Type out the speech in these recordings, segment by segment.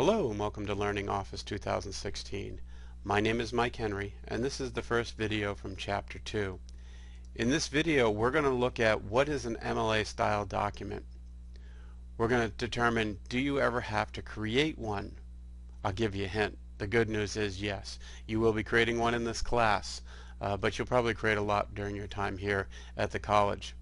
Hello and welcome to Learning Office 2016. My name is Mike Henry and this is the first video from Chapter 2. In this video we're going to look at what is an MLA style document. We're going to determine, do you ever have to create one? I'll give you a hint. The good news is yes, you will be creating one in this class, but you'll probably create a lot during your time here at the college.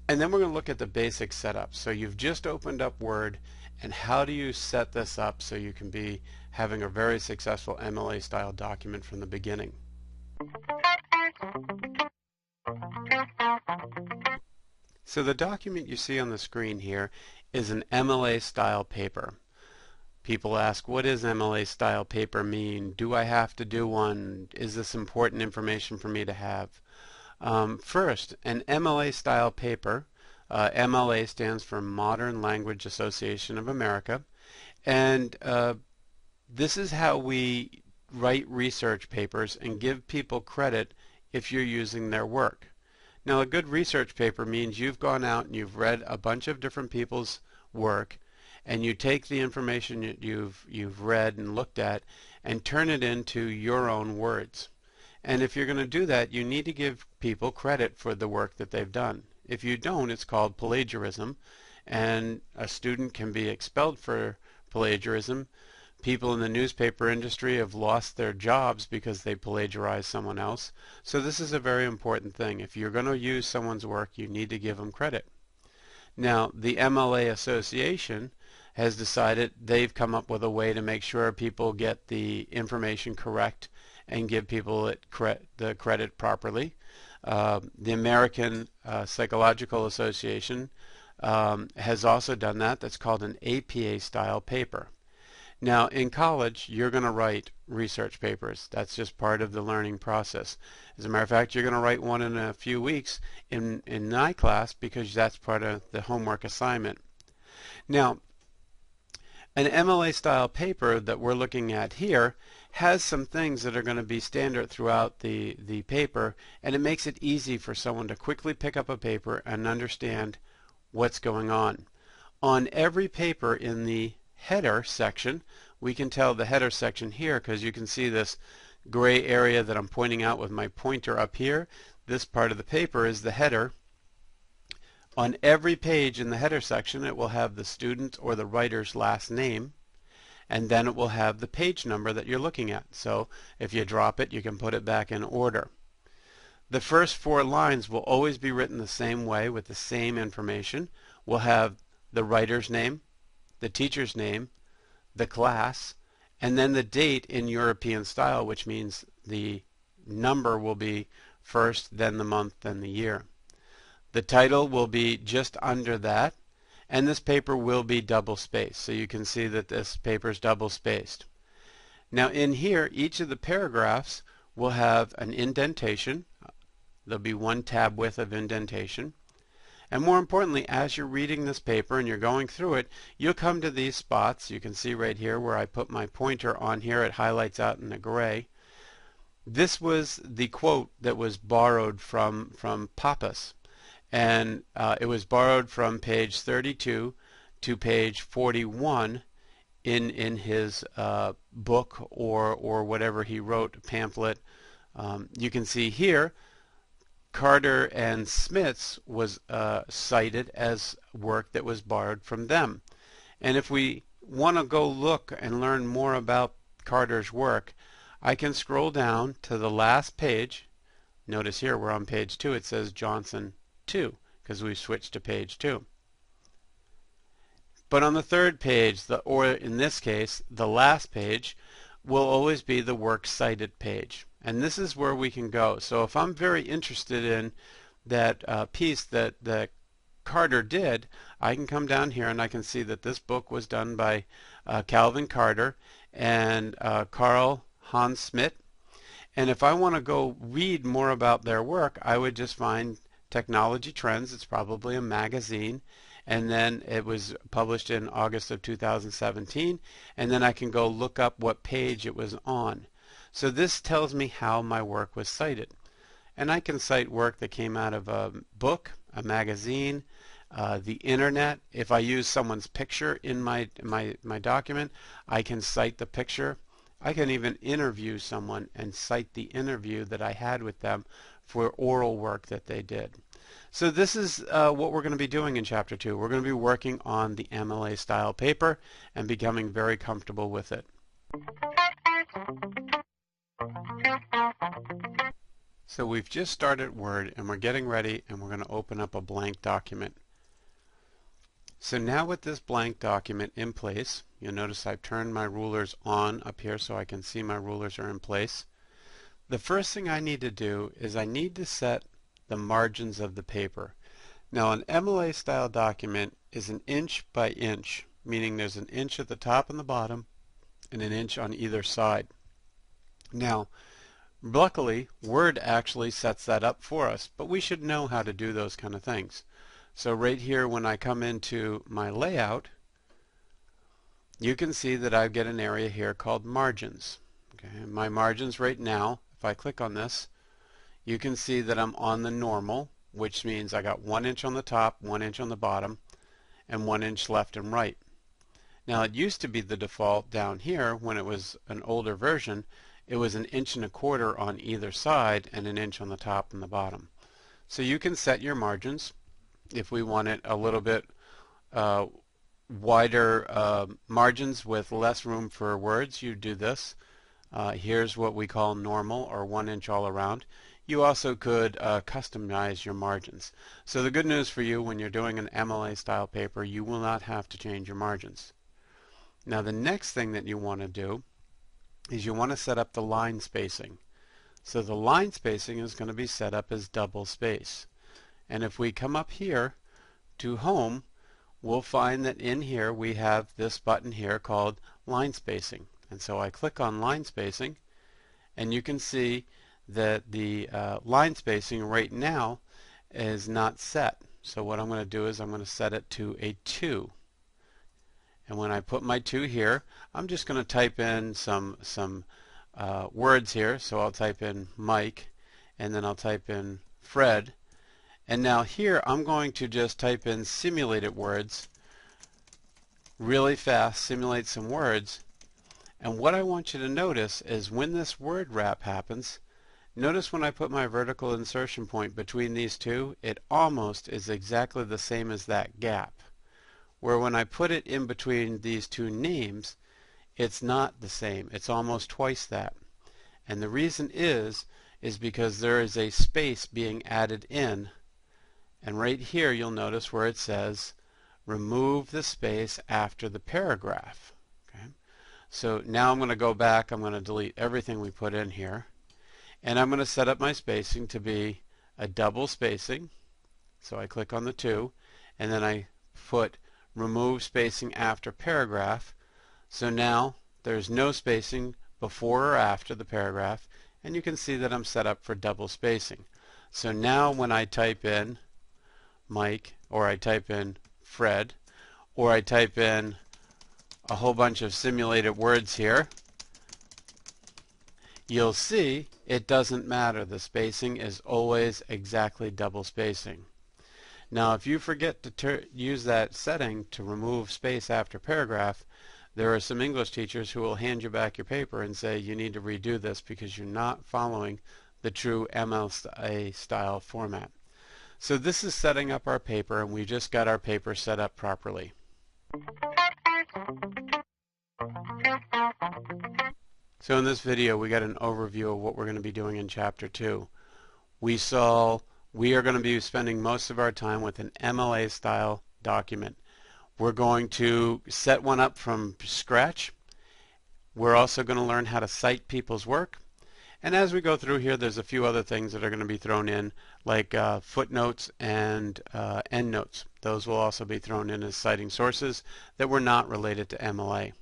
And then we're going to look at the basic setup. So you've just opened up Word, and how do you set this up so you can be having a very successful MLA style document from the beginning. So the document you see on the screen here is an MLA style paper. People ask, what does MLA style paper mean? Do I have to do one? Is this important information for me to have? First, an MLA style paper, MLA stands for Modern Language Association of America, and this is how we write research papers and give people credit if you're using their work. Now, a good research paper means you've gone out and you've read a bunch of different people's work, and you take the information that you've read and looked at and turn it into your own words. And if you're going to do that, you need to give people credit for the work that they've done. If you don't, it's called plagiarism, and a student can be expelled for plagiarism. People in the newspaper industry have lost their jobs because they plagiarized someone else. So this is a very important thing. If you're going to use someone's work, you need to give them credit. Now, the MLA Association has decided they've come up with a way to make sure people get the information correct and give people the credit properly. The American Psychological Association has also done that. That's called an APA style paper. Now in college you're going to write research papers. That's just part of the learning process. As a matter of fact, you're going to write one in a few weeks in my class because that's part of the homework assignment. Now, an MLA style paper that we're looking at here has some things that are going to be standard throughout the paper, and it makes it easy for someone to quickly pick up a paper and understand what's going on. On every paper in the header section, we can tell the header section here because you can see this gray area that I'm pointing out with my pointer up here. This part of the paper is the header. On every page in the header section it will have the student or the writer's last name, and then it will have the page number that you're looking at. So if you drop it, you can put it back in order. The first 4 lines will always be written the same way with the same information. We'll have the writer's name, the teacher's name, the class, and then the date in European style, which means the number will be first, then the month, then the year. The title will be just under that, and this paper will be double spaced. So you can see that this paper is double spaced. Now in here, each of the paragraphs will have an indentation. There'll be 1 tab width of indentation. And more importantly, as you're reading this paper and you're going through it, you'll come to these spots. You can see right here where I put my pointer on here, it highlights out in the gray. This was the quote that was borrowed from Pappas. And it was borrowed from page 32 to page 41 in his book or whatever he wrote, pamphlet. You can see here Carter and Smith's was cited as work that was borrowed from them. And if we want to go look and learn more about Carter's work, I can scroll down to the last page. Notice here we're on page 2. It says Johnson 2 because we switched to page 2. But on the 3rd page, or in this case the last page, will always be the works cited page, and this is where we can go. So if I'm very interested in that piece that Carter did, I can come down here and I can see that this book was done by Calvin Carter and Carl Hans Smith. And if I want to go read more about their work, I would just find Technology Trends. It's probably a magazine, and then it was published in August of 2017, and then I can go look up what page it was on. So this tells me how my work was cited. And I can cite work that came out of a book, a magazine, The internet, if I use someone's picture in my document, I can cite the picture. I can even interview someone and cite the interview that I had with them for oral work that they did. So this is what we're going to be doing in Chapter 2. We're going to be working on the MLA style paper and becoming very comfortable with it. So we've just started Word and we're getting ready and we're going to open up a blank document. So now with this blank document in place, you'll notice I've turned my rulers on up here so I can see my rulers are in place. The first thing I need to do is I need to set the margins of the paper. Now an MLA style document is an inch by inch, meaning there's an inch at the top and the bottom and an inch on either side. Now luckily Word actually sets that up for us, but we should know how to do those kind of things. So right here when I come into my layout, you can see that I get an area here called margins. Okay, my margins right now, if I click on this, you can see that I'm on the normal, which means I got 1 inch on the top, 1 inch on the bottom, and 1 inch left and right. Now it used to be the default down here when it was an older version. It was 1.25 inches on either side and 1 inch on the top and the bottom. So you can set your margins. If we want it a little bit wider margins with less room for words, you do this. Here's what we call normal, or 1 inch all around. You also could customize your margins. So the good news for you, when you're doing an MLA style paper, you will not have to change your margins. Now the next thing that you want to do is you want to set up the line spacing. So the line spacing is going to be set up as double space. And if we come up here to Home, we'll find that in here we have this button here called line spacing. And so I click on line spacing, and you can see that the line spacing right now is not set. So what I'm going to do is I'm going to set it to a 2. And when I put my 2 here, I'm just going to type in some words here. So I'll type in Mike, and then I'll type in Fred. And now here I'm going to just type in simulated words really fast, simulate some words. And what I want you to notice is when this word wrap happens, notice when I put my vertical insertion point between these two, it almost is exactly the same as that gap. Where when I put it in between these two names, it's not the same. It's almost twice that. And the reason is because there is a space being added in. And right here you'll notice where it says remove the space after the paragraph. Okay? So now I'm going to go back. I'm going to delete everything we put in here. And I'm going to set up my spacing to be a double spacing. So I click on the 2, and then I put remove spacing after paragraph. So now there's no spacing before or after the paragraph, and you can see that I'm set up for double spacing. So now when I type in Mike, or I type in Fred, or I type in a whole bunch of simulated words here, you'll see it doesn't matter. The spacing is always exactly double spacing. Now if you forget to use that setting to remove space after paragraph, there are some English teachers who will hand you back your paper and say you need to redo this because you're not following the true MLA style format. So this is setting up our paper, and we just got our paper set up properly. So in this video we got an overview of what we're going to be doing in Chapter 2. We saw we are going to be spending most of our time with an MLA style document. We're going to set one up from scratch. We're also going to learn how to cite people's work. And as we go through here, there's a few other things that are going to be thrown in, like footnotes and endnotes. Those will also be thrown in as citing sources that were not related to MLA.